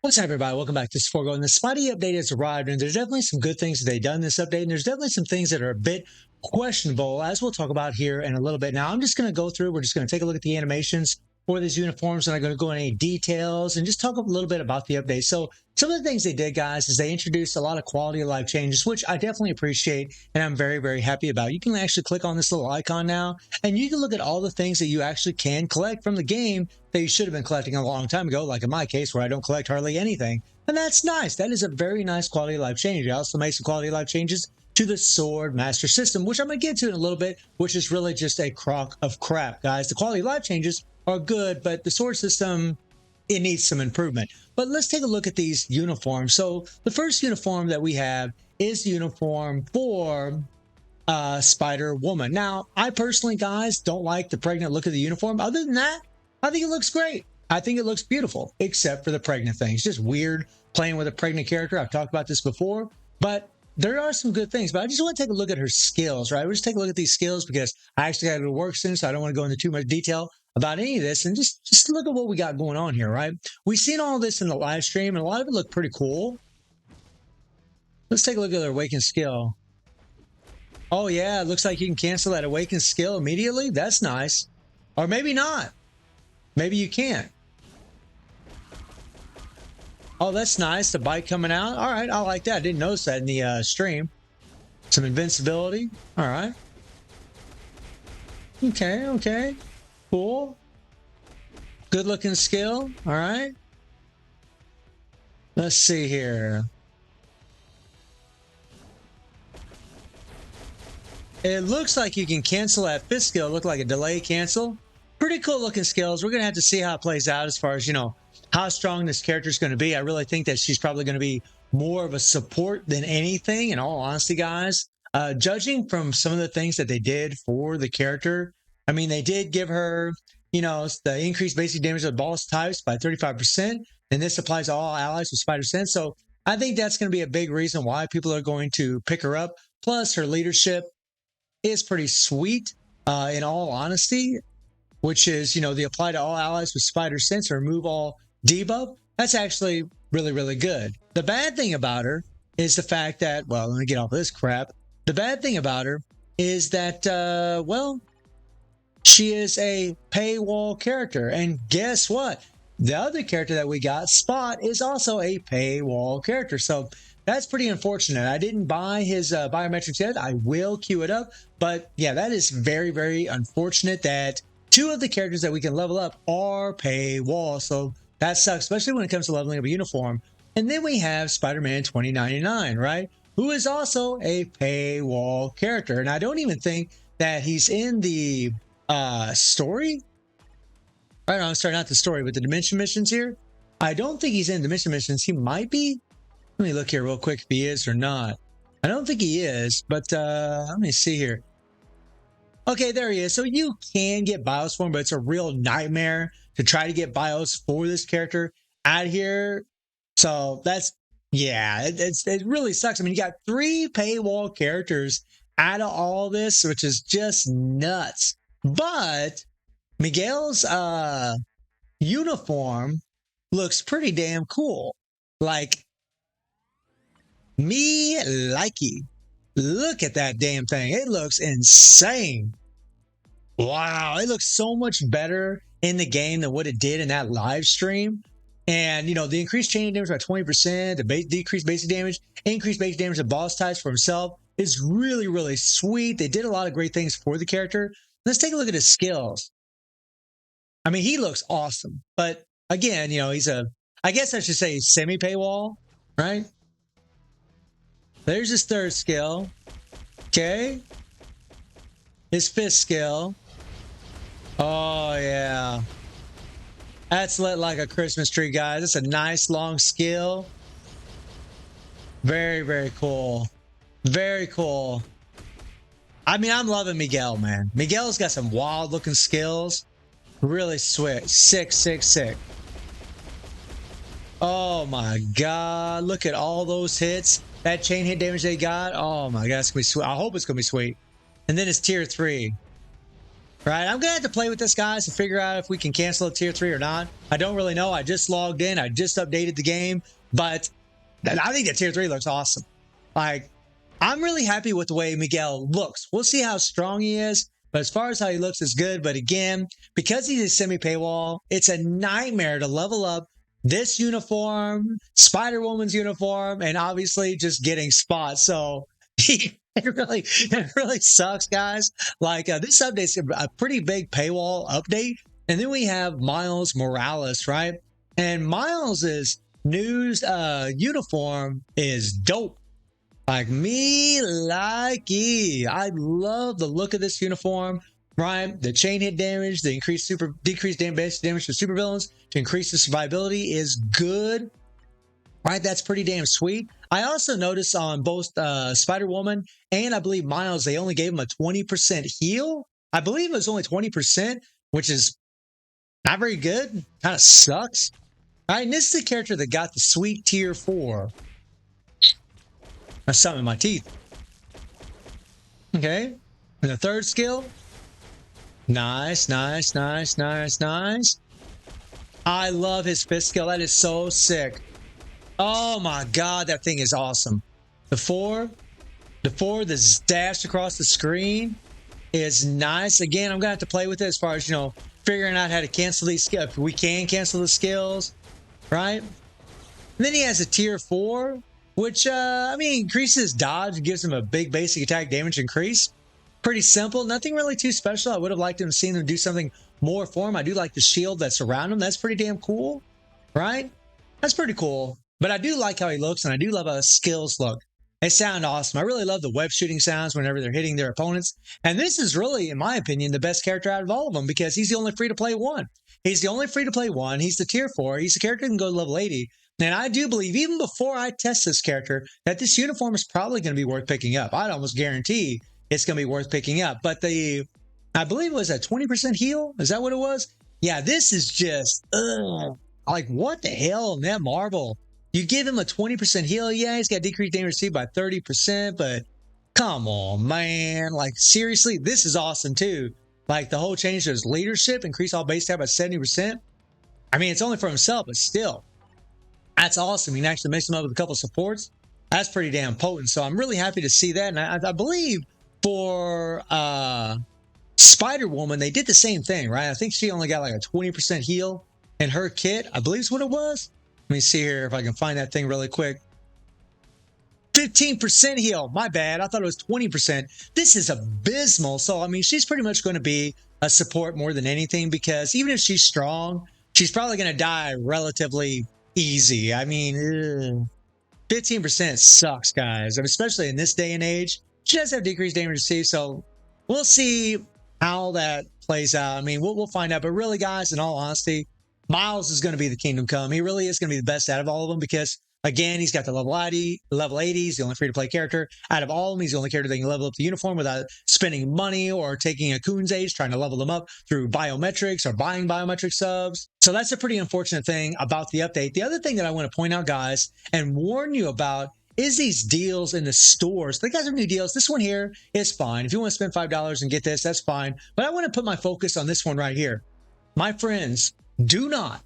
What's up, everybody? Welcome back to this Forgo. And the Spidey update has arrived, and there's definitely some good things that they've done in this update, and there's definitely some things that are a bit questionable, as we'll talk about here in a little bit. Now, I'm just going to go through, we're just going to take a look at the animations for these uniforms, and I'm going to go into any details and just talk a little bit about the update. So, some of the things they did, guys, is they introduced a lot of quality of life changes, which I definitely appreciate, and I'm very, very happy about. You can actually click on this little icon now, and you can look at all the things that you actually can collect from the game that you should have been collecting a long time ago, like in my case, where I don't collect hardly anything. And that's nice. That is a very nice quality of life change. I also made some quality of life changes to the Sword Master system, which I'm going to get to in a little bit, which is really just a crock of crap, guys. The quality of life changes are good, but the sword system, it needs some improvement. But let's take a look at these uniforms. So the first uniform that we have is the uniform for Spider-Woman. Now, I personally, guys, don't like the pregnant look of the uniform. Other than that, I think it looks great. I think it looks beautiful, except for the pregnant thing. It's just weird playing with a pregnant character. I've talked about this before, but there are some good things. But I just want to take a look at her skills, right? We'll just take a look at these skills because I actually got to go to work soon, so I don't want to go into too much detail about any of this. And just look at what we got going on here, right? We've seen all this in the live stream, and a lot of it looked pretty cool. Let's take a look at her awakened skill. Oh, yeah, it looks like you can cancel that awakened skill immediately. That's nice. Or maybe not. Maybe you can't. Oh, that's nice. The bite coming out. All right, I like that. I didn't notice that in the stream. Some invincibility. All right. Okay. Cool. Good looking skill. All right. Let's see here. It looks like you can cancel that fifth skill. Look like a delay cancel. Pretty cool looking skills. We're going to have to see how it plays out as far as, you know, how strong this character is going to be. I really think that she's probably going to be more of a support than anything, in all honesty, guys. Judging from some of the things that they did for the character, I mean, they did give her, you know, the increased basic damage of boss types by 35%, and this applies to all allies with Spider Sense. So I think that's going to be a big reason why people are going to pick her up. Plus, her leadership is pretty sweet, in all honesty, which is, you know, the apply to all allies with Spider Sense or remove all debuff. That's actually really, really good. The bad thing about her is the fact that, well, let me get off of this crap. The bad thing about her is that, well, she is a paywall character. And guess what? The other character that we got, Spot, is also a paywall character. So that's pretty unfortunate. I didn't buy his biometrics yet. I will queue it up. But yeah, that is very, very unfortunate that two of the characters that we can level up are paywall. So that sucks, especially when it comes to leveling up a uniform. And then we have Spider-Man 2099, right? Who is also a paywall character. And I don't even think that he's in the story. Right, I'm sorry, not the story, but the Dimension missions here. I don't think he's in Dimension missions. He might be. Let me look here real quick if he is or not. I don't think he is, but let me see here. Okay, there he is. So you can get BIOS for him, but it's a real nightmare to try to get BIOS for this character out here. So that's, yeah, it really sucks. I mean, you got 3 paywall characters out of all this, which is just nuts. But Miguel's uniform looks pretty damn cool. Like, me likey. Look at that damn thing. It looks insane. Wow, it looks so much better in the game than what it did in that live stream. And, you know, the increased chain damage by 20%, the decreased basic damage, increased basic damage of boss types for himself is really, really sweet. They did a lot of great things for the character. Let's take a look at his skills. I mean, he looks awesome. But again, you know, he's I guess I should say semi-paywall, right? There's his third skill. Okay. His fifth skill. Oh, yeah. That's lit like a Christmas tree, guys. It's a nice long skill. Very, very cool. Very cool. I mean, I'm loving Miguel, man. Miguel's got some wild looking skills. Really sweet. Sick. Oh, my God. Look at all those hits. That chain hit damage they got. Oh, my God. It's going to be sweet. I hope it's going to be sweet. And then it's tier 3. Right, I'm gonna have to play with this, guys, to figure out if we can cancel a tier 3 or not. I don't really know. I just logged in. I just updated the game, but I think that tier 3 looks awesome. Like, I'm really happy with the way Miguel looks. We'll see how strong he is, but as far as how he looks is good. But again, because he's a semi-paywall, it's a nightmare to level up this uniform, Spider-Woman's uniform, and obviously just getting spots. So it really sucks, guys. Like, this update's a pretty big paywall update. And then we have Miles Morales, right? And Miles's news uniform is dope. Like, me likey. I love the look of this uniform, right? The chain hit damage, the decreased damage for supervillains to increase the survivability is good. Right, that's pretty damn sweet. I also noticed on both Spider-Woman and I believe Miles, they only gave him a 20% heal. I believe it was only 20%, which is not very good. Kind of sucks. All right, and this is the character that got the sweet tier 4. That's something in my teeth. Okay, and the third skill. Nice, nice, nice, nice, nice. I love his fist skill. That is so sick. Oh my God, that thing is awesome. The four, the dash across the screen is nice. Again, I'm gonna have to play with it as far as, figuring out how to cancel these skills. If we can cancel the skills, right? And then he has a tier 4, which, increases dodge, gives him a big basic attack damage increase. Pretty simple, nothing really too special. I would have liked to have seen him do something more for him. I do like the shield that's around him. That's pretty damn cool, right? That's pretty cool. But I do like how he looks, and I do love how his skills look. They sound awesome. I really love the web shooting sounds whenever they're hitting their opponents. And this is really, in my opinion, the best character out of all of them because he's the only free-to-play one. He's the only free-to-play one. He's the tier 4. He's the character that can go to level 80. And I do believe, even before I test this character, that this uniform is probably going to be worth picking up. I'd almost guarantee it's going to be worth picking up. But I believe it was a 20% heal. Is that what it was? Yeah, this is just, like, what the hell in that marble? You give him a 20% heal. Yeah, he's got decreased damage received by 30%, but come on, man. Like, seriously, this is awesome, too. Like, the whole change to his leadership, increase all base stat by 70%. I mean, it's only for himself, but still. That's awesome. You can actually mix him up with a couple of supports. That's pretty damn potent. So I'm really happy to see that. And I believe for Spider-Woman, they did the same thing, right? I think she only got like a 20% heal in her kit. I believe is what it was. Let me see here if I can find that thing really quick. 15% heal. My bad. I thought it was 20%. This is abysmal. So, I mean, she's pretty much going to be a support more than anything because even if she's strong, she's probably going to die relatively easy. I mean, 15% sucks, guys. I mean, especially in this day and age. She does have decreased damage received, so we'll see how that plays out. I mean, we'll find out. But really, guys, in all honesty, Miles is going to be the kingdom come. He really is going to be the best out of all of them because, again, he's got the level 80. He's the only free-to-play character. Out of all of them, he's the only character that can level up the uniform without spending money or taking a Coon's Age, trying to level them up through biometrics or buying biometric subs. So that's a pretty unfortunate thing about the update. The other thing that I want to point out, guys, and warn you about is these deals in the stores. They got some new deals. This one here is fine. If you want to spend $5 and get this, that's fine. But I want to put my focus on this one right here. My friends, do not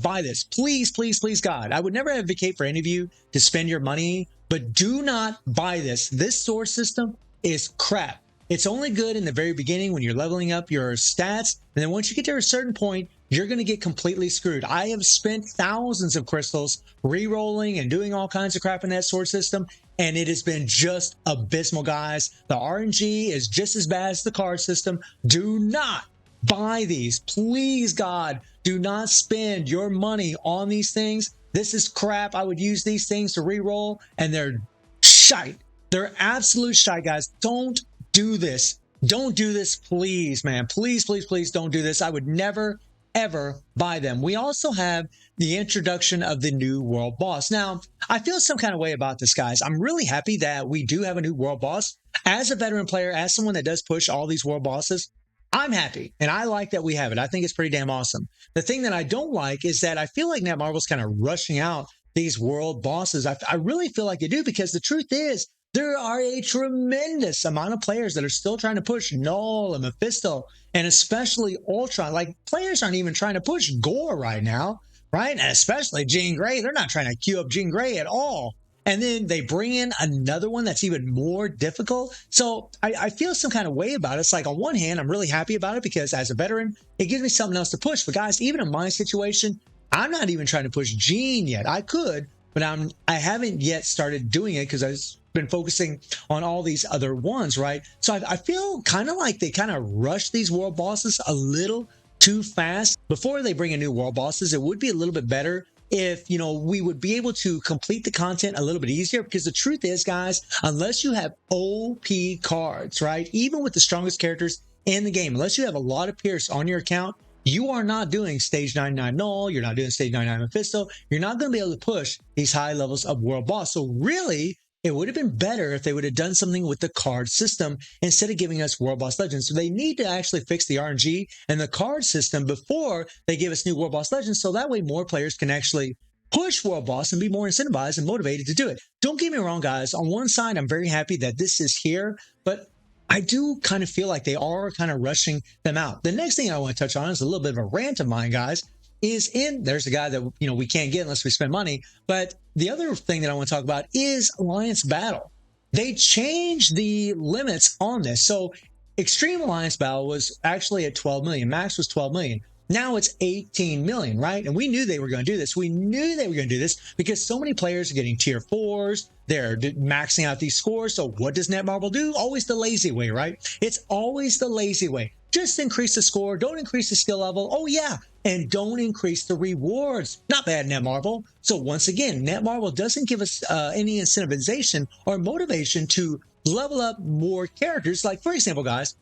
buy this. Please, please, please, God. I would never advocate for any of you to spend your money, but do not buy this. This store system is crap. It's only good in the very beginning when you're leveling up your stats. And then once you get to a certain point, you're going to get completely screwed. I have spent thousands of crystals re-rolling and doing all kinds of crap in that sword system, and it has been just abysmal, guys. The RNG is just as bad as the card system. Do not buy these. Please, God, do not spend your money on these things. This is crap. I would use these things to re-roll, and they're shite. They're absolute shite, guys. Don't do this. Don't do this, please, man. Please, please, please don't do this. I would never, ever buy them. We also have the introduction of the new world boss. Now, I feel some kind of way about this, guys. I'm really happy that we do have a new world boss. As a veteran player, as someone that does push all these world bosses, I'm happy, and I like that we have it. I think it's pretty damn awesome. The thing that I don't like is that I feel like Netmarble's kind of rushing out these world bosses. I really feel like they do because the truth is, There are a tremendous amount of players that are still trying to push Null and Mephisto, and especially Ultron. Like, players aren't even trying to push Gore right now, right? And especially Jean Grey. They're not trying to queue up Jean Grey at all. And then they bring in another one that's even more difficult. So I feel some kind of way about it. It's like, on one hand, I'm really happy about it because as a veteran, it gives me something else to push. But guys, even in my situation, I'm not even trying to push Jean yet. I could, but I haven't yet started doing it because I've been focusing on all these other ones, right? So I feel kind of like they kind of rush these world bosses a little too fast. Before they bring in new world bosses, it would be a little bit better if, we would be able to complete the content a little bit easier, because the truth is, guys, unless you have OP cards, right? Even with the strongest characters in the game, unless you have a lot of Pierce on your account, you are not doing stage 99 Null, you're not doing stage 99 Mephisto, you're not going to be able to push these high levels of world boss. So really, it would have been better if they would have done something with the card system instead of giving us World Boss Legends. So they need to actually fix the RNG and the card system before they give us new World Boss Legends, so that way more players can actually push World Boss and be more incentivized and motivated to do it. Don't get me wrong, guys. On one side, I'm very happy that this is here, but I do kind of feel like they are kind of rushing them out. The next thing I want to touch on is a little bit of a rant of mine, guys. There's a guy that we can't get unless we spend money. But the other thing that I want to talk about is Alliance Battle. They changed the limits on this. So Extreme Alliance Battle was actually at 12 million. Max was 12 million. Now it's 18 million, right? And we knew they were going to do this. We knew they were going to do this because so many players are getting tier 4s. They're maxing out these scores. So what does Netmarble do? Always the lazy way, right? It's always the lazy way. Just increase the score. Don't increase the skill level. Oh, yeah. And don't increase the rewards. Not bad, Netmarble. So once again, Netmarble doesn't give us any incentivization or motivation to level up more characters. Like, for example, guys,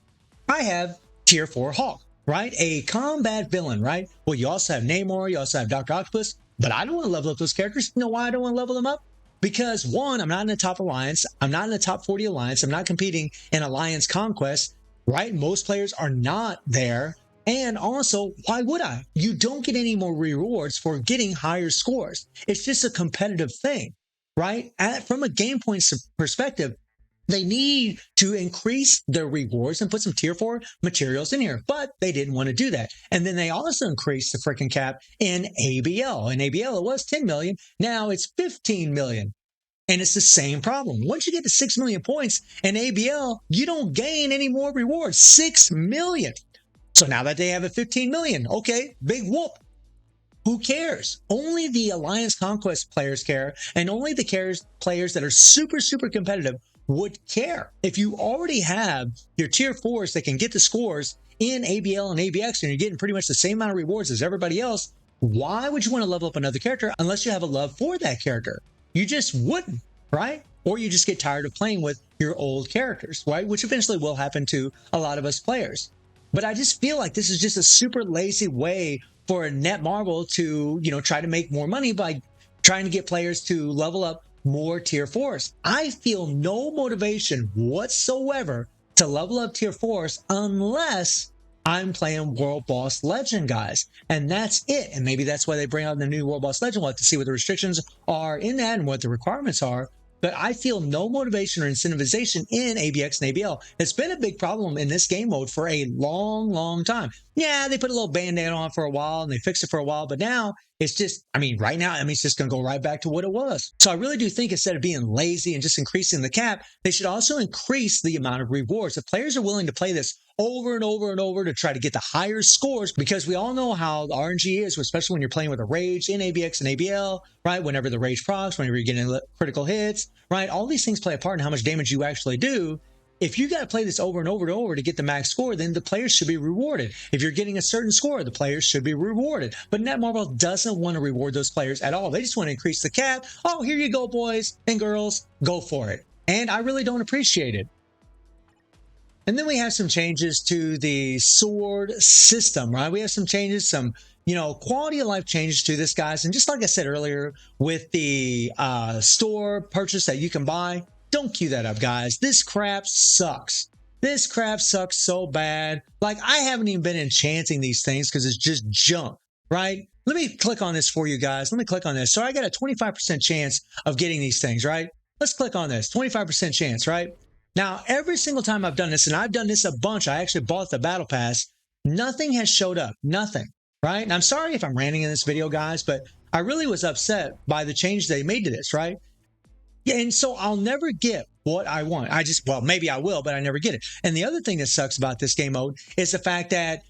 I have tier 4 Hawk, right? A combat villain, right? Well, you also have Namor, you also have Dr. Octopus, but I don't want to level up those characters. You know why I don't want to level them up? Because one, I'm not in the top alliance. I'm not in the top 40 alliance. I'm not competing in alliance conquest, right? Most players are not there. And also, why would I? You don't get any more rewards for getting higher scores. It's just a competitive thing, right? From a game point perspective, they need to increase their rewards and put some tier 4 materials in here, but they didn't want to do that. And then they also increased the freaking cap in ABL. In ABL, it was 10 million. Now it's 15 million. And it's the same problem. Once you get to 6 million points in ABL, you don't gain any more rewards. 6 million. So now that they have a 15 million, okay, big whoop. Who cares? Only the Alliance Conquest players care, and only the players that are super, super competitive would care. If you already have your tier 4s that can get the scores in ABL and ABX, and you're getting pretty much the same amount of rewards as everybody else, why would you want to level up another character unless you have a love for that character? You just wouldn't, right? Or you just get tired of playing with your old characters, right? Which eventually will happen to a lot of us players. But I just feel like this is just a super lazy way for Netmarble to, try to make more money by trying to get players to level up more tier 4s. I feel no motivation whatsoever to level up tier 4s unless I'm playing World Boss Legend, guys. And that's it. And maybe that's why they bring out the new World Boss Legend. We'll have to see what the restrictions are in that and what the requirements are. But I feel no motivation or incentivization in ABX and ABL. It's been a big problem in this game mode for a long, long time. Yeah, they put a little band-aid on for a while and they fixed it for a while, but now it's just, right now, it's just going to go right back to what it was. So I really do think instead of being lazy and just increasing the cap, they should also increase the amount of rewards. If players are willing to play this over and over and over to try to get the higher scores, because we all know how the RNG is, especially when you're playing with a Rage in ABX and ABL, right? Whenever the Rage procs, whenever you're getting critical hits, right? All these things play a part in how much damage you actually do. If you got to play this over and over and over to get the max score, then the players should be rewarded. If you're getting a certain score, the players should be rewarded. But Netmarble doesn't want to reward those players at all. They just want to increase the cap. Oh, here you go, boys and girls. Go for it. And I really don't appreciate it. And then we have some changes to the sword system, right? We have some changes, some, quality of life changes to this, guys. And just like I said earlier, with the store purchase that you can buy, don't queue that up, guys. This crap sucks. This crap sucks so bad. Like, I haven't even been enchanting these things because it's just junk, right? Let me click on this for you guys. Let me click on this. So I got a 25% chance of getting these things, right? let's click on this, 25% chance, right? Now, every single time I've done this, and I've done this a bunch, I actually bought the battle pass, nothing has showed up, nothing, right? And I'm sorry if I'm ranting in this video, guys, but I really was upset by the change they made to this, right? Yeah, and so I'll never get what I want. Well, maybe I will, but I never get it. And the other thing that sucks about this game mode is the fact that,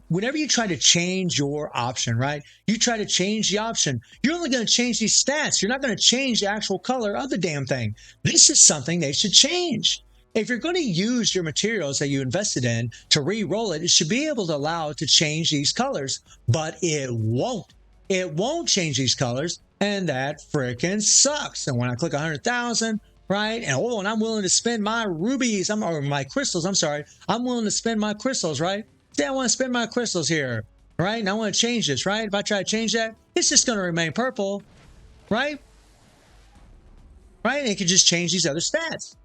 whenever you try to change your option, right? You try to change the option, you're only going to change these stats. You're not going to change the actual color of the damn thing. This is something they should change. If you're going to use your materials that you invested in to re-roll it, it should be able to allow it to change these colors, but it won't. It won't change these colors, and that freaking sucks. And when I click 100,000, right, and I'm willing to spend my rubies, or my crystals, I'm willing to spend my crystals, right? Say I want to spend my crystals here, right? And I want to change this, right? If I try to change that, it's just going to remain purple, right? Right? And it can just change these other stats.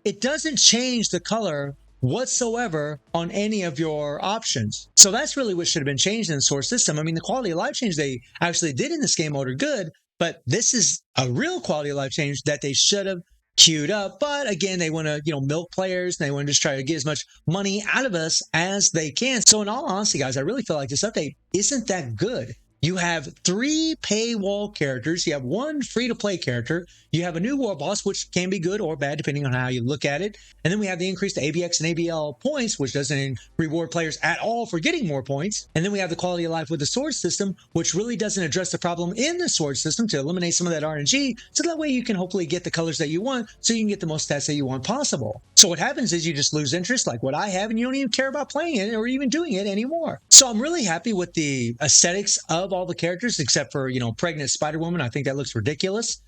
It doesn't change the color whatsoever on any of your options. So that's really what should have been changed in the source system. I mean, the quality of life change they actually did in this game mode are good, but this is a real quality of life change that they should have queued up. But again, they want to, milk players, and they want to just try to get as much money out of us as they can. So in all honesty, guys, I really feel like this update isn't that good. You have 3 paywall characters. You have 1 free-to-play character. You have a new war boss, which can be good or bad, depending on how you look at it. And then we have the increased ABX and ABL points, which doesn't reward players at all for getting more points. And then we have the quality of life with the sword system, which really doesn't address the problem in the sword system to eliminate some of that RNG, so that way you can hopefully get the colors that you want, so you can get the most stats that you want possible. So what happens is you just lose interest, like what I have, and you don't even care about playing it or even doing it anymore. So I'm really happy with the aesthetics of all the characters, except for, pregnant Spider-Woman. I think that looks ridiculous.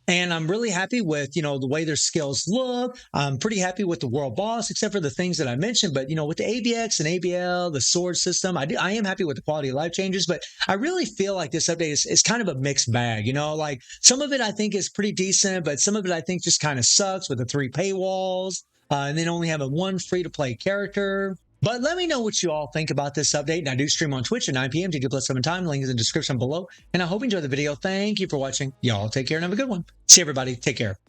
And I'm really happy with, the way their skills look. I'm pretty happy with the world boss, except for the things that I mentioned. But, with the ABX and ABL, the sword system, I am happy with the quality of life changes. But I really feel like this update is kind of a mixed bag. Like some of it I think is pretty decent, but some of it I think just kind of sucks with the 3 paywalls and then only having 1 free-to-play character. But let me know what you all think about this update. And I do stream on Twitch at 9 p.m. TG+7 time. Link is in the description below. And I hope you enjoyed the video. Thank you for watching. Y'all take care and have a good one. See everybody. Take care.